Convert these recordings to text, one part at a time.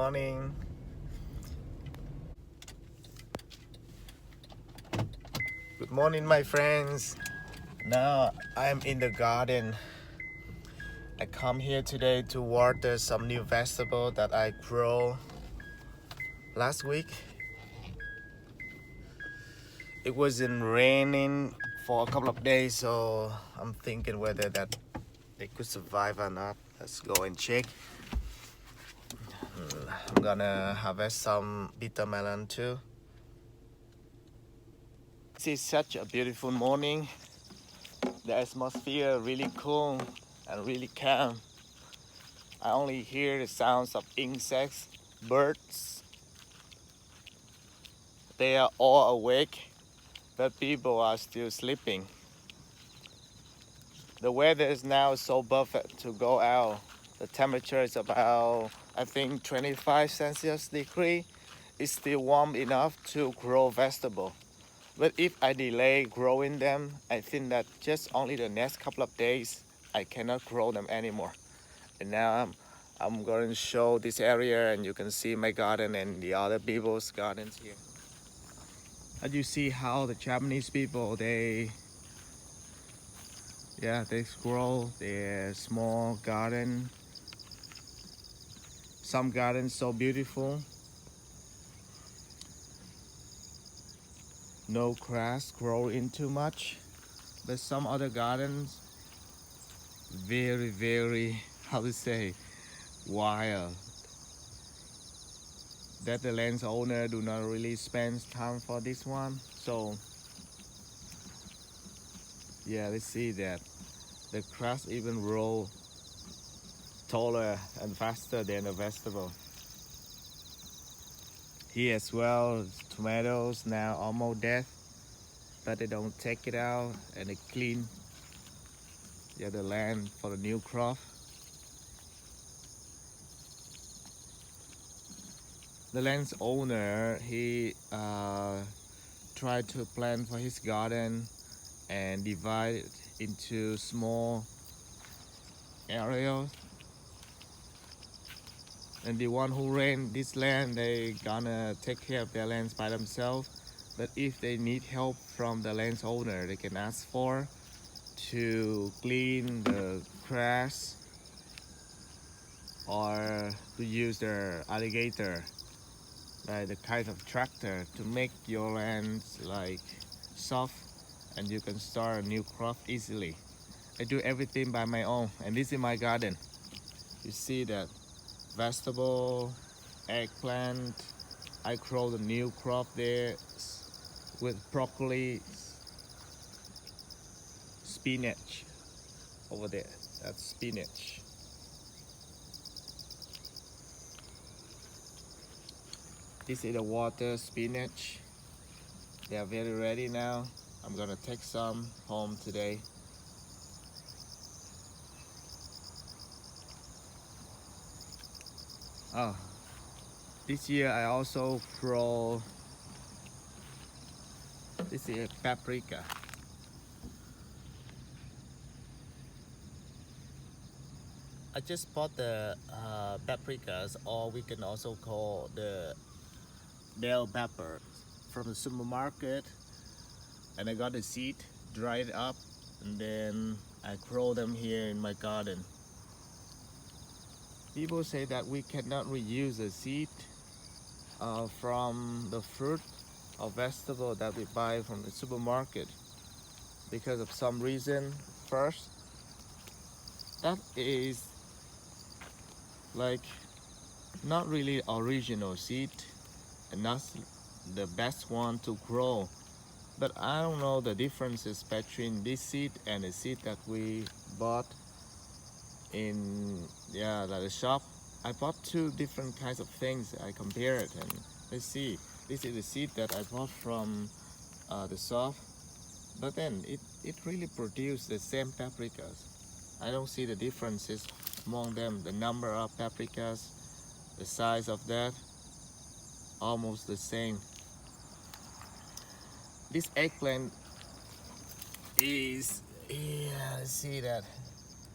morning. Good morning, my friends. Now I'm in the garden. I come here today to water some new vegetable that I grow last week. It wasn't raining for a couple of days, so I'm thinking whether that they could survive or not. Let's go and check. I'm gonna harvest some bitter melon too. This is such a beautiful morning. The atmosphere really cool and really calm. I only hear the sounds of insects, birds. They are all awake, but people are still sleeping. The weather is now so perfect to go out. The temperature is about, I think, 25 Celsius degree. It's still warm enough to grow vegetable. But if I delay growing them, I think that just only the next couple of days, I cannot grow them anymore. And now I'm going to show this area, and you can see my garden and the other people's gardens here. And you see how the Japanese people, they grow their small garden. Some gardens so beautiful. No grass grow in too much. But some other gardens, very, how to say, wild. That the land owner do not really spend time for this one. So yeah, let's see that the grass even grow taller and faster than the vegetable. Here as well, tomatoes now almost dead, but they don't take it out and they clean the land for the new crop. The land's owner, he tried to plant for his garden and divide it into small areas. And the one who rent this land, they gonna take care of their lands by themselves. But if they need help from the land's owner, they can ask for to clean the grass or to use their alligator, like the kind of tractor, to make your lands like soft and you can start a new crop easily. I do everything by my own, and this is my garden. You see that vegetable, eggplant. I grow the new crop there with broccoli, spinach over there. That's spinach. This is the water spinach. They are very ready now. I'm gonna take some home today. Oh, this year I also grow, this is a paprika. I just bought the paprikas, or we can also call the bell pepper, from the supermarket, and I got the seed, dried up, and then I grow them here in my garden. People say that we cannot reuse the seed from the fruit or vegetable that we buy from the supermarket because of some reason. First, that is like not really original seed and not the best one to grow. But I don't know the differences between this seed and the seed that we bought in the shop. I bought two different kinds of things. I compare it, and let's see. This is the seed that I bought from the shop, but then it really produced the same paprikas. I don't see the differences among them. The number of paprikas, the size of that, almost the same. This eggplant is, let's see that.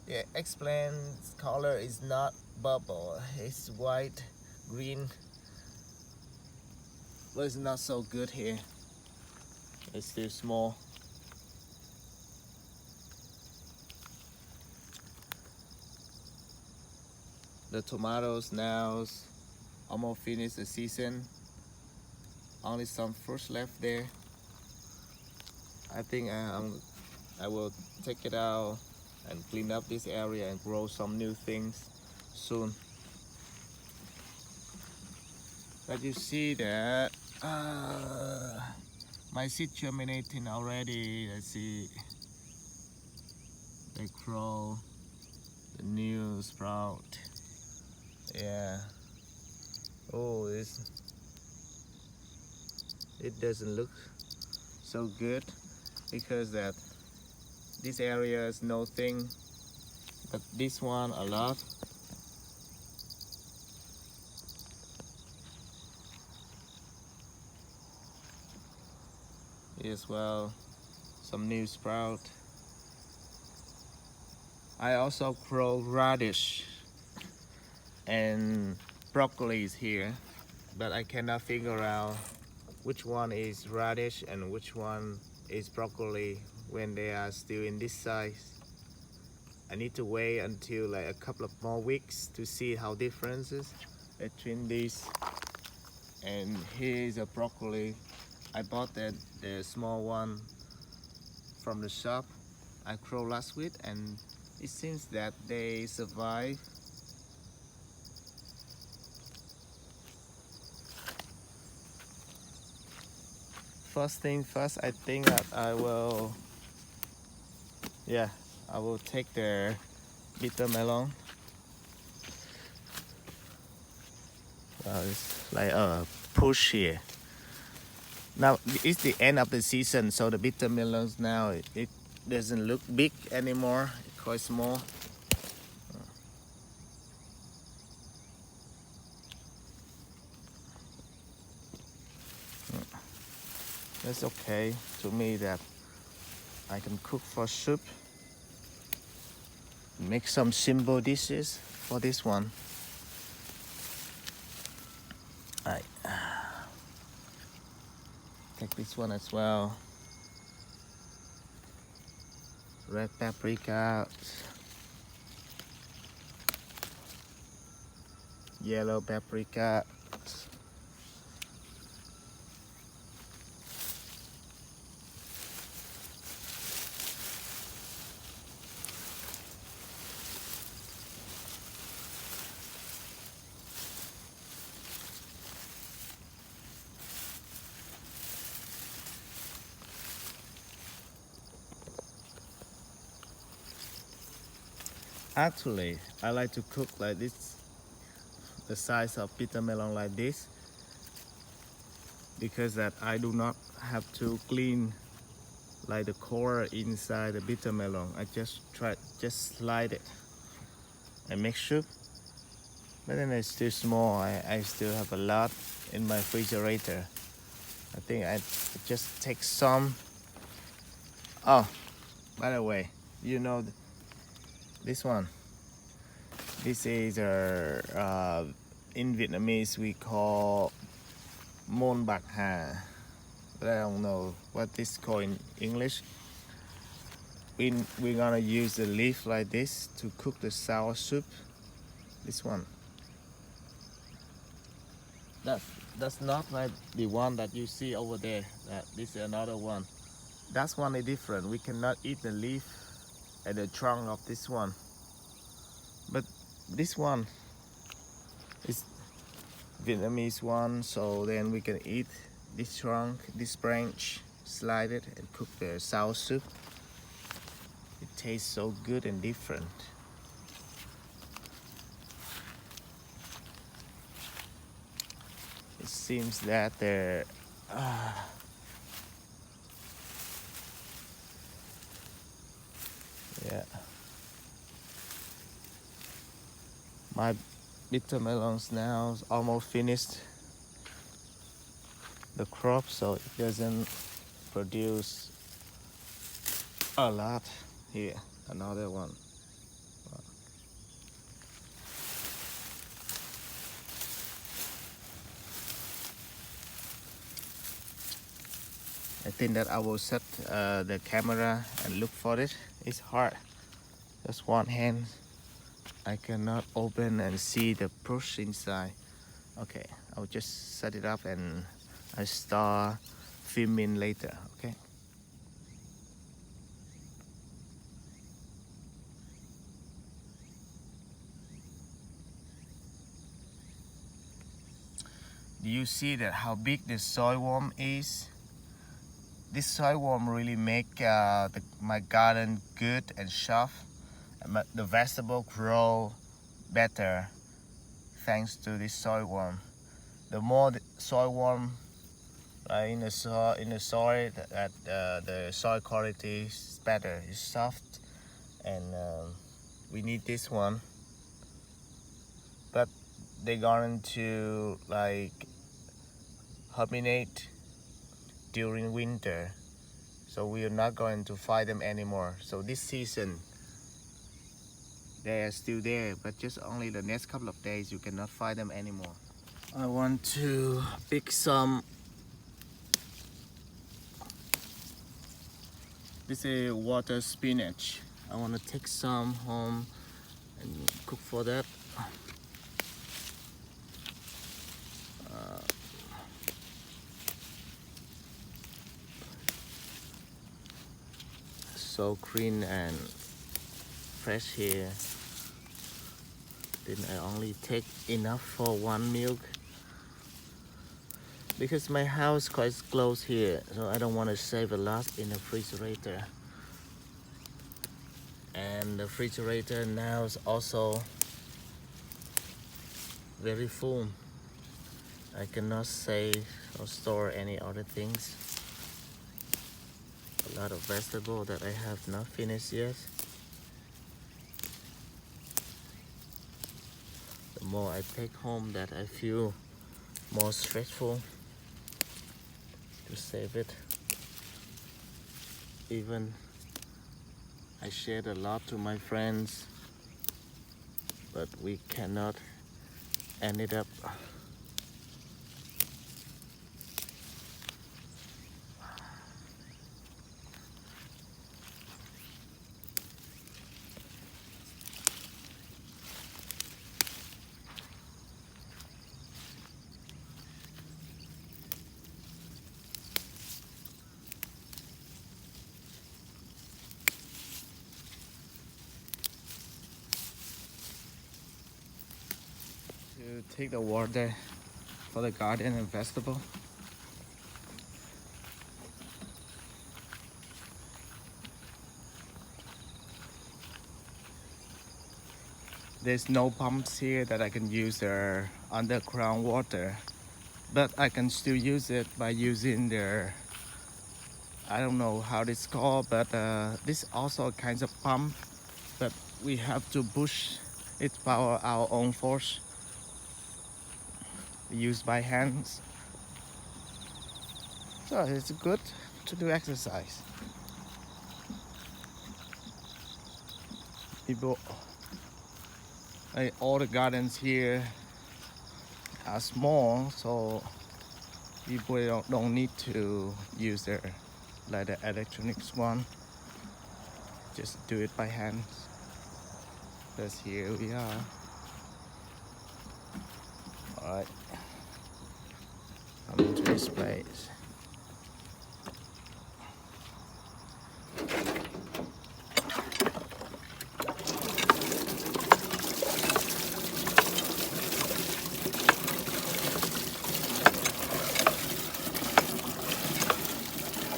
The eggplant color is not bubble, it's white, green, but it's not so good here. It's still small. The tomatoes now almost finished the season. Only some fruits left there. I think I will take it out and clean up this area and grow some new things soon. But you see that my seed germinating already. Let's see, they grow the new sprout. Yeah. Oh, it doesn't look so good because that this area is nothing, but this one a lot. As well, some new sprout. I also grow radish and broccoli is here, but I cannot figure out which one is radish and which one is broccoli when they are still in this size. I need to wait until like a couple of more weeks to see how differences between these. And here's a broccoli. I bought the small one from the shop I grew last week, and it seems that they survive. First thing first, I think that I will take the bitter melon. Wow, it's like a push here. Now it's the end of the season, so the bitter melons now it doesn't look big anymore. It's quite small. That's okay to me that I can cook for soup. Make some simple dishes for this one. I take this one as well. Red paprika, yellow paprika, actually, I like to cook like this, the size of bitter melon like this, because that I do not have to clean like the core inside the bitter melon. I just slide it and make soup. But then it's still small. I still have a lot in my refrigerator. I think I just take some. Oh, by the way, you know this one. This is in Vietnamese we call mon bạc hà, but I don't know what this is called in English. We're gonna use the leaf like this to cook the sour soup. This one. That's not like the one that you see over there. This is another one. That one is different. We cannot eat the leaf and the trunk of this one. But this one is Vietnamese one, so then we can eat this trunk, this branch, slide it and cook the sour soup. It tastes so good and different. It seems that they're yeah. My bitter melons now is almost finished the crop, so it doesn't produce a lot. Here, another one. I think that I will set the camera and look for it. It's hard. Just one hand. I cannot open and see the brush inside. Okay, I'll just set it up and I start filming later. Okay. Do you see that how big the soilworm is? This soilworm really make my garden good and soft. The vegetable grow better thanks to this soilworm. The more the soilworm in the soil, that the soil quality is better. It's soft, and we need this one. But they're going to like hibernate during winter, so we are not going to find them anymore. So this season they are still there, but just only the next couple of days you cannot find them anymore. I want to pick some. This is water spinach. I want to take some home and cook for that. So green and fresh here. Then I only take enough for one milk because my house quite close here, so I don't want to save a lot in the refrigerator. And the refrigerator now is also very full. I cannot save or store any other things. A lot of vegetable that I have not finished yet. The more I take home, that I feel more stressful to save it. Even I shared a lot to my friends, but we cannot end it up. To take the water for the garden and vegetable. There's no pumps here that I can use the underground water, but I can still use it by using the, I don't know how it's called, but this also a kind of pump, but we have to push it by our own force. Used by hands, so it's good to do exercise. People, all the gardens here are small, so people don't need to use their like the electronics one. Just do it by hands. Because here we are. All right. Come into this place.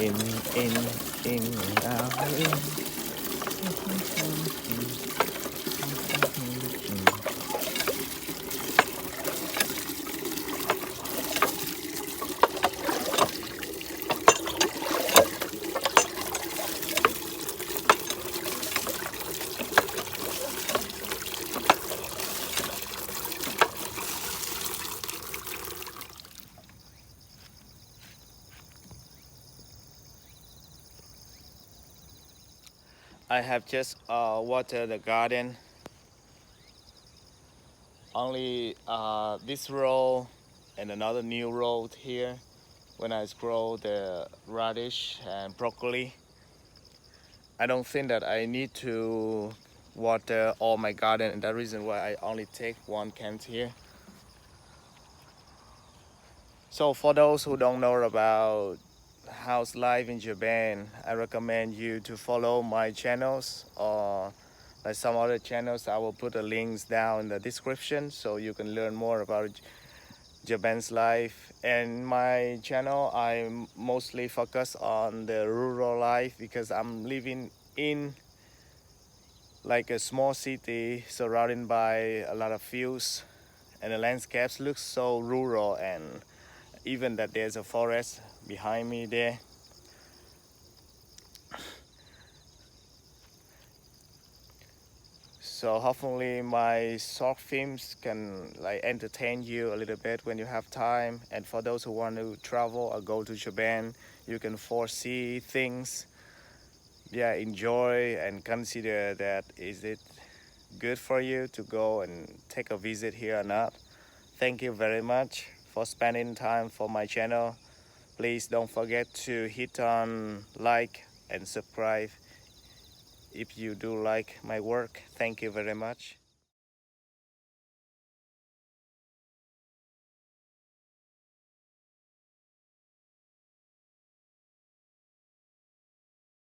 In, out, in. I have just watered the garden. Only this row and another new row here when I grow the radish and broccoli. I don't think that I need to water all my garden, and that's the reason why I only take 1 can here. So for those who don't know about house life in Japan, I recommend you to follow my channels, or like some other channels. I will put the links down in the description so you can learn more about Japan's life. And my channel, I mostly focus on the rural life because I'm living in like a small city surrounded by a lot of fields, and the landscapes look so rural, and even that there's a forest behind me there. So hopefully my short films can like entertain you a little bit when you have time. And for those who want to travel or go to Japan, you can foresee things. Yeah, enjoy and consider that is it good for you to go and take a visit here or not. Thank you very much for spending time for my channel. Please don't forget to hit on like and subscribe if you do like my work. Thank you very much.